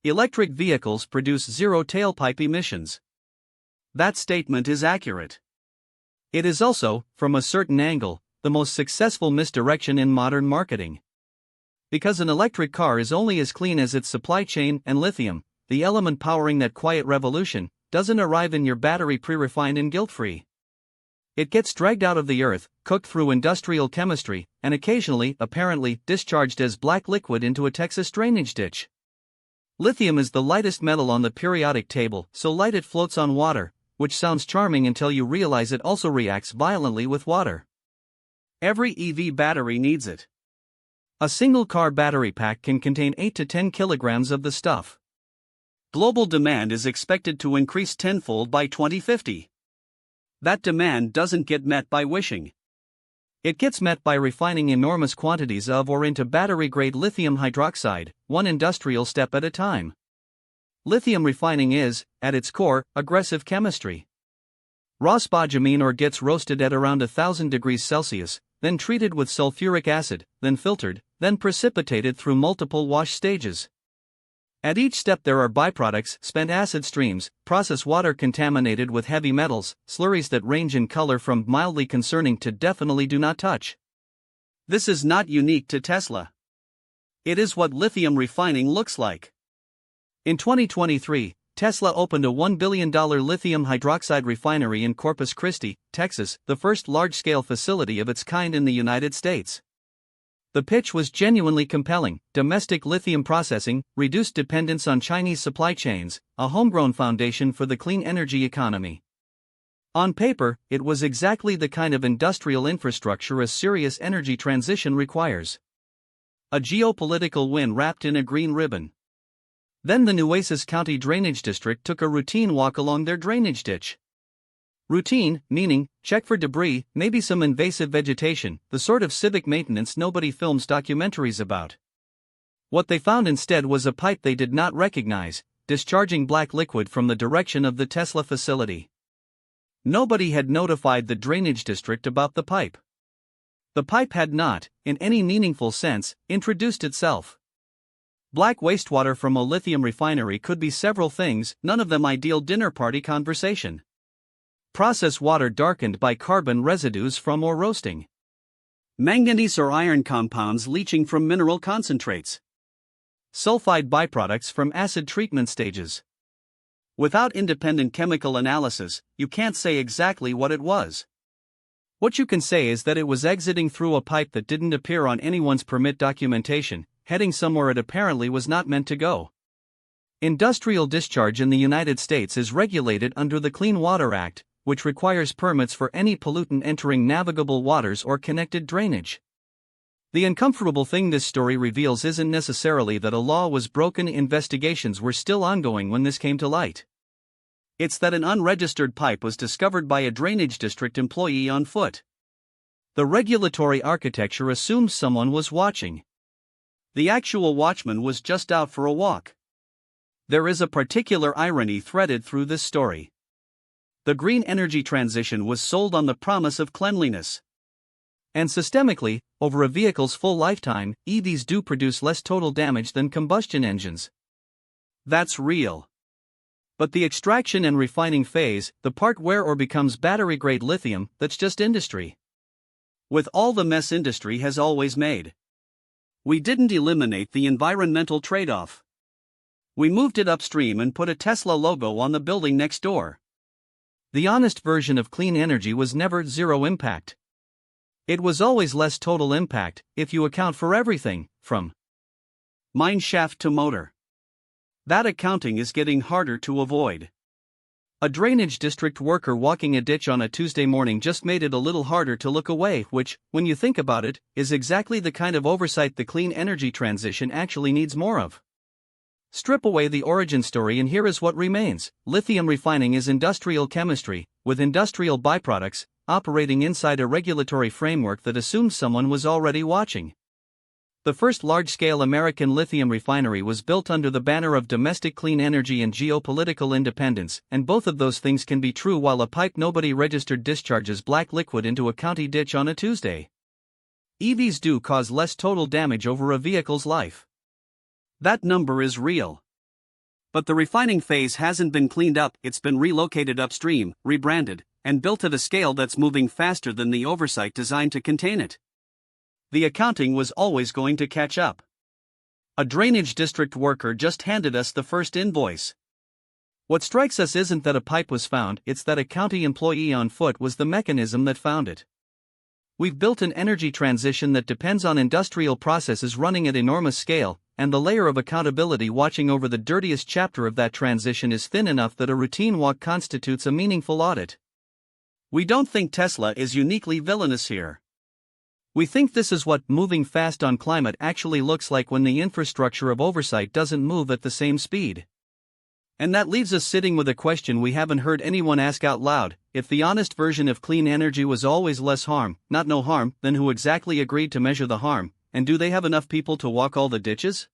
Electric vehicles produce zero tailpipe emissions. That statement is accurate. It is also, from a certain angle, the most successful misdirection in modern marketing. Because an electric car is only as clean as its supply chain, and lithium, the element powering that quiet revolution, doesn't arrive in your battery pre-refined and guilt-free. It gets dragged out of the earth, cooked through industrial chemistry, and occasionally, apparently, discharged as black liquid into a Texas drainage ditch. Lithium is the lightest metal on the periodic table, so light it floats on water, which sounds charming until you realize it also reacts violently with water. Every EV battery needs it. A single car battery pack can contain 8 to 10 kilograms of the stuff. Global demand is expected to increase tenfold by 2050. That demand doesn't get met by wishing. It gets met by refining enormous quantities of or into battery-grade lithium hydroxide, one industrial step at a time. Lithium refining is, at its core, aggressive chemistry. Raw spodumene ore gets roasted at around 1000 degrees Celsius, then treated with sulfuric acid, then filtered, then precipitated through multiple wash stages. At each step there are byproducts, spent acid streams, process water contaminated with heavy metals, slurries that range in color from mildly concerning to definitely do not touch. This is not unique to Tesla. It is what lithium refining looks like. In 2023, Tesla opened a $1 billion lithium hydroxide refinery in Corpus Christi, Texas, the first large-scale facility of its kind in the United States. The pitch was genuinely compelling: domestic lithium processing, reduced dependence on Chinese supply chains, a homegrown foundation for the clean energy economy. On paper, it was exactly the kind of industrial infrastructure a serious energy transition requires. A geopolitical win wrapped in a green ribbon. Then the Nueces County Drainage District took a routine walk along their drainage ditch. Routine, meaning, check for debris, maybe some invasive vegetation, the sort of civic maintenance nobody films documentaries about. What they found instead was a pipe they did not recognize, discharging black liquid from the direction of the Tesla facility. Nobody had notified the drainage district about the pipe. The pipe had not, in any meaningful sense, introduced itself. Black wastewater from a lithium refinery could be several things, none of them ideal dinner party conversation. Process water darkened by carbon residues from ore roasting. Manganese or iron compounds leaching from mineral concentrates. Sulfide byproducts from acid treatment stages. Without independent chemical analysis, you can't say exactly what it was. What you can say is that it was exiting through a pipe that didn't appear on anyone's permit documentation, heading somewhere it apparently was not meant to go. Industrial discharge in the United States is regulated under the Clean Water Act, which requires permits for any pollutant entering navigable waters or connected drainage. The uncomfortable thing this story reveals isn't necessarily that a law was broken. Investigations were still ongoing when this came to light. It's that an unregistered pipe was discovered by a drainage district employee on foot. The regulatory architecture assumes someone was watching. The actual watchman was just out for a walk. There is a particular irony threaded through this story. The green energy transition was sold on the promise of cleanliness. And systemically, over a vehicle's full lifetime, EVs do produce less total damage than combustion engines. That's real. But the extraction and refining phase, the part where ore becomes battery-grade lithium, that's just industry. With all the mess industry has always made. We didn't eliminate the environmental trade-off. We moved it upstream and put a Tesla logo on the building next door. The honest version of clean energy was never zero impact. It was always less total impact, if you account for everything, from mine shaft to motor. That accounting is getting harder to avoid. A drainage district worker walking a ditch on a Tuesday morning just made it a little harder to look away, which, when you think about it, is exactly the kind of oversight the clean energy transition actually needs more of. Strip away the origin story and here is what remains. Lithium refining is industrial chemistry, with industrial byproducts, operating inside a regulatory framework that assumes someone was already watching. The first large-scale American lithium refinery was built under the banner of domestic clean energy and geopolitical independence, and both of those things can be true while a pipe nobody registered discharges black liquid into a county ditch on a Tuesday. EVs do cause less total damage over a vehicle's life. That number is real. But the refining phase hasn't been cleaned up, it's been relocated upstream, rebranded, and built at a scale that's moving faster than the oversight designed to contain it. The accounting was always going to catch up. A drainage district worker just handed us the first invoice. What strikes us isn't that a pipe was found, it's that a county employee on foot was the mechanism that found it. We've built an energy transition that depends on industrial processes running at enormous scale, and the layer of accountability watching over the dirtiest chapter of that transition is thin enough that a routine walk constitutes a meaningful audit. We don't think Tesla is uniquely villainous here. We think this is what moving fast on climate actually looks like when the infrastructure of oversight doesn't move at the same speed. And that leaves us sitting with a question we haven't heard anyone ask out loud: if the honest version of clean energy was always less harm, not no harm, then who exactly agreed to measure the harm, and do they have enough people to walk all the ditches?